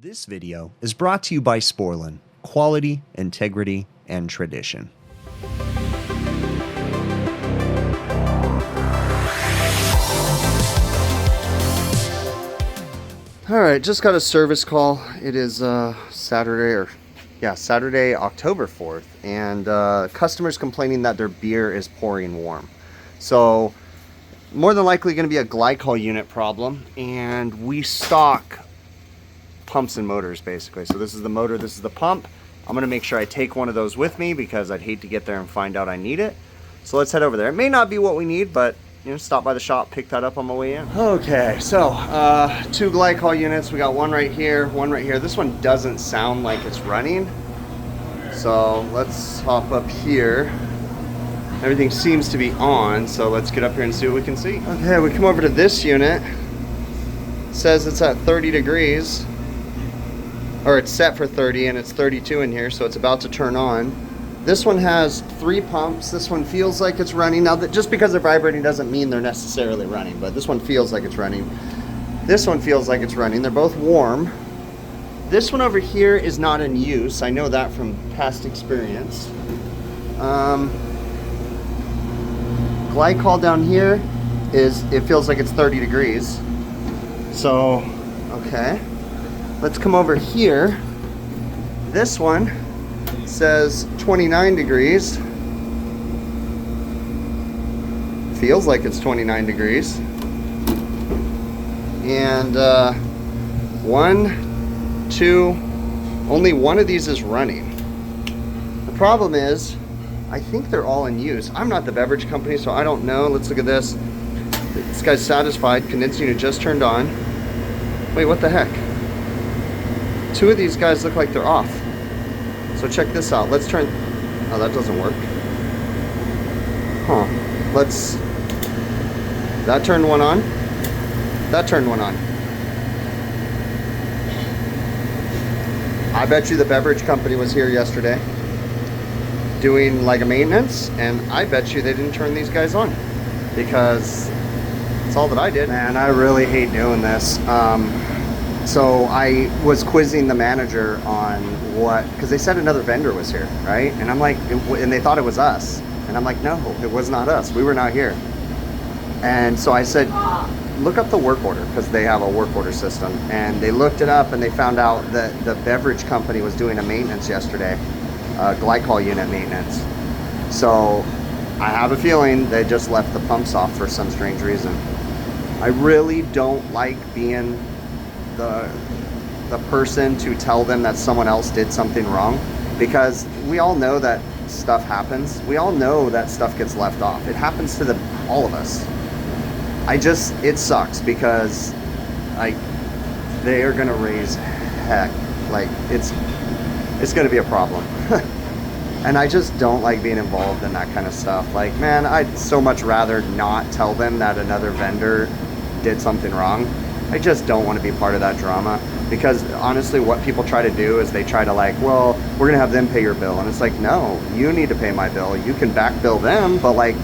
This video is brought to you by Sporlan, quality, integrity, and tradition. All right, just got a service call. It is Saturday, October 4th, and customers complaining that their beer is pouring warm. So more than likely going to be a glycol unit problem, and we stock pumps and motors basically. So this is the motor, this is the pump. I'm going to make sure I take one of those with me because I'd hate to get there and find out I need it. So let's head over there. It may not be what we need, but stop by the shop, pick that up on my way in. Okay, so two glycol units. We got one right here, one right here. This one doesn't sound like it's running. So let's hop up here. Everything seems to be on, so let's get up here and see what we can see. Okay, we come over to this unit. It says it's at 30 degrees. Or it's set for 30 and it's 32 in here, so it's about to turn on. This one has 3 pumps. This one feels like it's running. Now, just because they're vibrating doesn't mean they're necessarily running, but this one feels like it's running. This one feels like it's running. They're both warm. This one over here is not in use. I know that from past experience. Glycol down here it feels like it's 30 degrees. So, okay. Let's come over here. This one says 29 degrees. Feels like it's 29 degrees. And only one of these is running. The problem is, I think they're all in use. I'm not the beverage company, so I don't know. Let's look at this. This guy's satisfied. Condensing unit just turned on. Wait, what the heck? 2 of these guys look like they're off. So check this out. Let's turn. Oh, that doesn't work. Huh. That turned one on. That turned one on. I bet you the beverage company was here yesterday doing like a maintenance, and I bet you they didn't turn these guys on because it's all that I did. Man, I really hate doing this. So I was quizzing the manager on because they said another vendor was here, right? And I'm like, and they thought it was us. And I'm like, no, it was not us. We were not here. And so I said, look up the work order, because they have a work order system. And they looked it up and they found out that the beverage company was doing a maintenance yesterday, glycol unit maintenance. So I have a feeling they just left the pumps off for some strange reason. I really don't like being the person to tell them that someone else did something wrong, because we all know that stuff happens. We all know that stuff gets left off. It happens to all of us. It sucks because they are gonna raise heck. Like it's gonna be a problem. And I just don't like being involved in that kind of stuff. Like, man, I'd so much rather not tell them that another vendor did something wrong. I just don't want to be part of that drama, because honestly what people try to do is they try to well, we're gonna have them pay your bill, and it's like, no, you need to pay my bill. You can back bill them, but I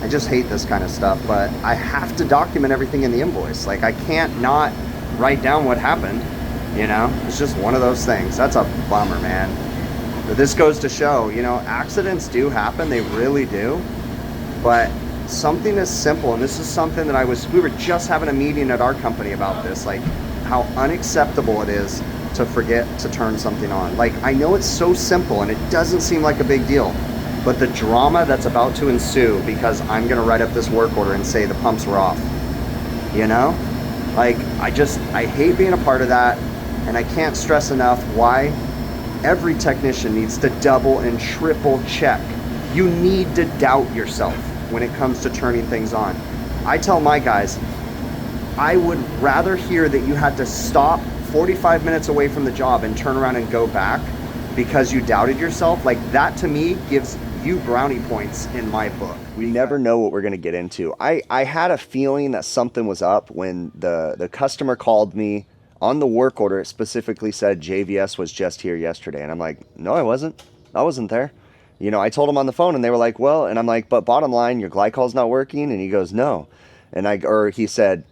just hate this kind of stuff. But I have to document everything in the invoice. I can't not write down what happened. It's just one of those things. That's a bummer, man. But this goes to show, accidents do happen, they really do. But something as simple, and this is something that we were just having a meeting at our company about this, how unacceptable it is to forget to turn something on. I know it's so simple and it doesn't seem like a big deal, but the drama that's about to ensue because I'm gonna write up this work order and say the pumps were off. I hate being a part of that, and I can't stress enough why every technician needs to double and triple check. You need to doubt yourself when it comes to turning things on. I tell my guys, I would rather hear that you had to stop 45 minutes away from the job and turn around and go back because you doubted yourself. That to me gives you brownie points in my book. We never know what we're gonna get into. I had a feeling that something was up when the customer called me on the work order. It specifically said JVS was just here yesterday. And I'm like, no, I wasn't there. I told him on the phone, and they were like, well, and I'm like, but bottom line, your glycol's not working. And he goes, no. And he said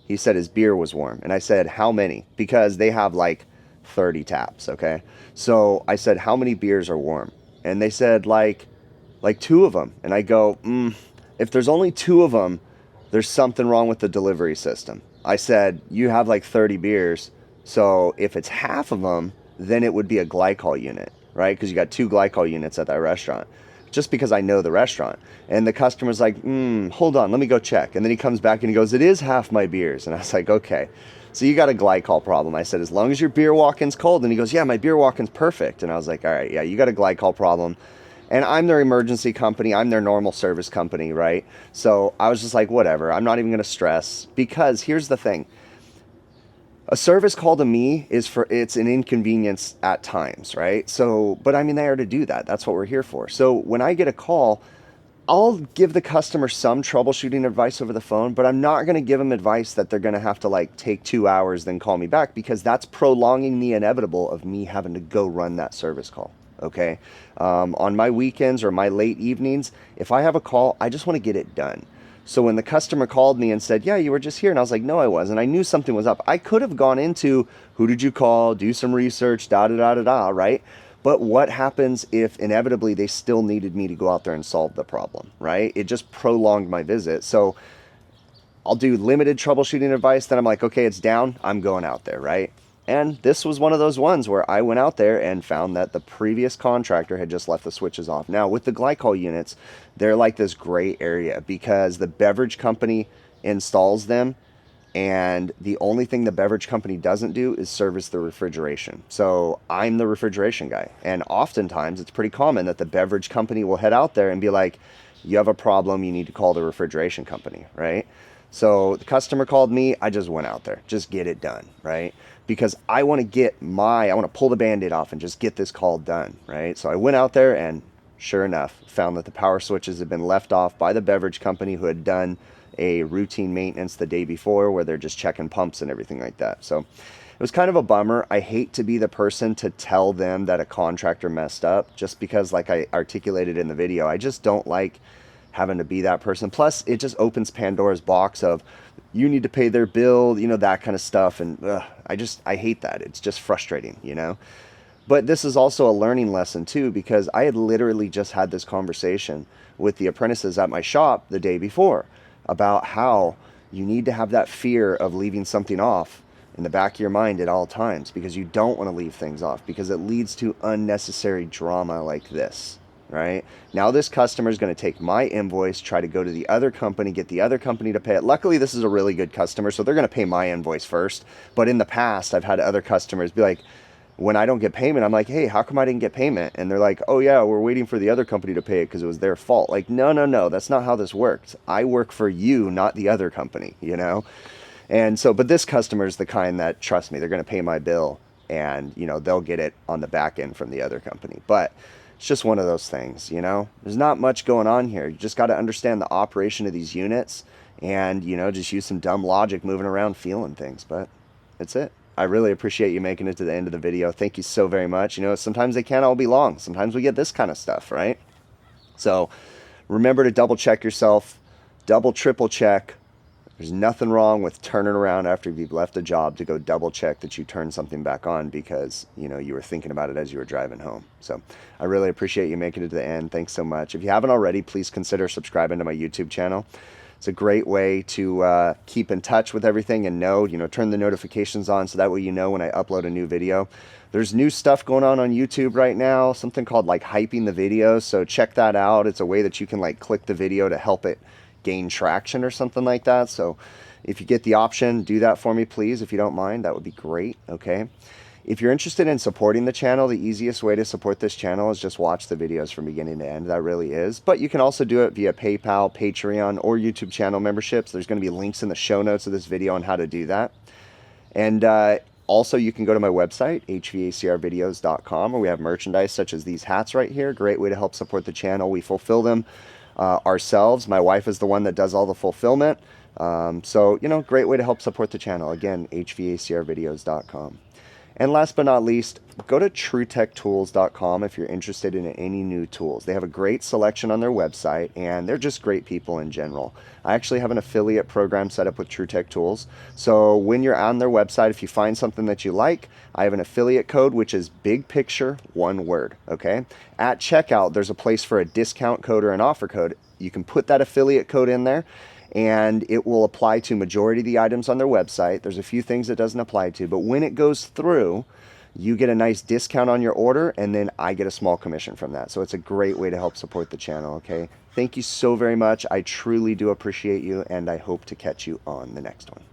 his beer was warm. And I said, how many? Because they have 30 taps, okay? So I said, how many beers are warm? And they said, like 2 of them. And I go, if there's only 2 of them, there's something wrong with the delivery system. I said, you have like 30 beers. So if it's half of them, then it would be a glycol unit, right? Because you got 2 glycol units at that restaurant. Just because I know the restaurant. And the customer's like, hold on, let me go check. And then he comes back and he goes, it is half my beers. And I was like, okay, so you got a glycol problem. I said, as long as your beer walk-in's cold. And he goes, yeah, my beer walk-in's perfect. And I was like, all right, yeah, you got a glycol problem. And I'm their emergency company. I'm their normal service company, right? So I was just like, whatever. I'm not even going to stress, because here's the thing. A service call to me it's an inconvenience at times, right? So, but I mean, they are to do that. That's what we're here for. So when I get a call, I'll give the customer some troubleshooting advice over the phone, but I'm not going to give them advice that they're going to have to like take 2 hours, then call me back, because that's prolonging the inevitable of me having to go run that service call. Okay. On my weekends or my late evenings, if I have a call, I just want to get it done. So when the customer called me and said, yeah, you were just here. And I was like, no, I wasn't. I knew something was up. I could have gone into who did you call, do some research, right? But what happens if inevitably they still needed me to go out there and solve the problem, right? It just prolonged my visit. So I'll do limited troubleshooting advice. Then I'm like, okay, it's down. I'm going out there, right? And this was one of those ones where I went out there and found that the previous contractor had just left the switches off. Now, with the glycol units, they're like this gray area because the beverage company installs them, and the only thing the beverage company doesn't do is service the refrigeration. So I'm the refrigeration guy. And oftentimes it's pretty common that the beverage company will head out there and be like, you have a problem, you need to call the refrigeration company, right? So the customer called me, I just went out there, just get it done, right? Because I want to pull the Band-Aid off and just get this call done, right? So I went out there and sure enough, found that the power switches had been left off by the beverage company who had done a routine maintenance the day before where they're just checking pumps and everything like that. So it was kind of a bummer. I hate to be the person to tell them that a contractor messed up, just because, like I articulated in the video, I just don't like having to be that person. Plus, it just opens Pandora's box of, you need to pay their bill, that kind of stuff. And I hate that. It's just frustrating, But this is also a learning lesson too, because I had literally just had this conversation with the apprentices at my shop the day before about how you need to have that fear of leaving something off in the back of your mind at all times, because you don't want to leave things off, because it leads to unnecessary drama like this. Right? Now this customer is going to take my invoice, try to go to the other company, get the other company to pay it. Luckily, this is a really good customer, so they're going to pay my invoice first. But in the past, I've had other customers be like, when I don't get payment, I'm like, hey, how come I didn't get payment? And they're like, oh yeah, we're waiting for the other company to pay it because it was their fault. Like, no, that's not how this works. I work for you, not the other company, And so, but this customer is the kind that, trust me, they're going to pay my bill, and, they'll get it on the back end from the other company. But it's just one of those things, There's not much going on here. You just got to understand the operation of these units and, just use some dumb logic moving around feeling things. But that's it. I really appreciate you making it to the end of the video. Thank you so very much. Sometimes they can't all be long. Sometimes we get this kind of stuff, right? So remember to double check yourself, double, triple check. There's nothing wrong with turning around after you've left a job to go double check that you turned something back on because, you were thinking about it as you were driving home. So I really appreciate you making it to the end. Thanks so much. If you haven't already, please consider subscribing to my YouTube channel. It's a great way to keep in touch with everything and turn the notifications on so that way when I upload a new video. There's new stuff going on YouTube right now, something called like hyping the videos. So check that out. It's a way that you can like click the video to help it gain traction or something like that. So if you get the option, do that for me, please. If you don't mind, that would be great. Okay. If you're interested in supporting the channel, the easiest way to support this channel is just watch the videos from beginning to end. That really is. But you can also do it via PayPal, Patreon, or YouTube channel memberships. There's going to be links in the show notes of this video on how to do that. And also, you can go to my website, HVACRvideos.com, where we have merchandise such as these hats right here. Great way to help support the channel. We fulfill them ourselves. My wife is the one that does all the fulfillment. So, great way to help support the channel. Again, HVACRvideos.com. And last but not least, go to TrueTechTools.com if you're interested in any new tools. They have a great selection on their website, and they're just great people in general. I actually have an affiliate program set up with TrueTech Tools. So when you're on their website, if you find something that you like, I have an affiliate code, which is big picture, one word, okay? At checkout, there's a place for a discount code or an offer code. You can put that affiliate code in there, and it will apply to majority of the items on their website. There's a few things it doesn't apply to, but when it goes through, you get a nice discount on your order, and then I get a small commission from that. So it's a great way to help support the channel, okay? Thank you so very much. I truly do appreciate you, and I hope to catch you on the next one.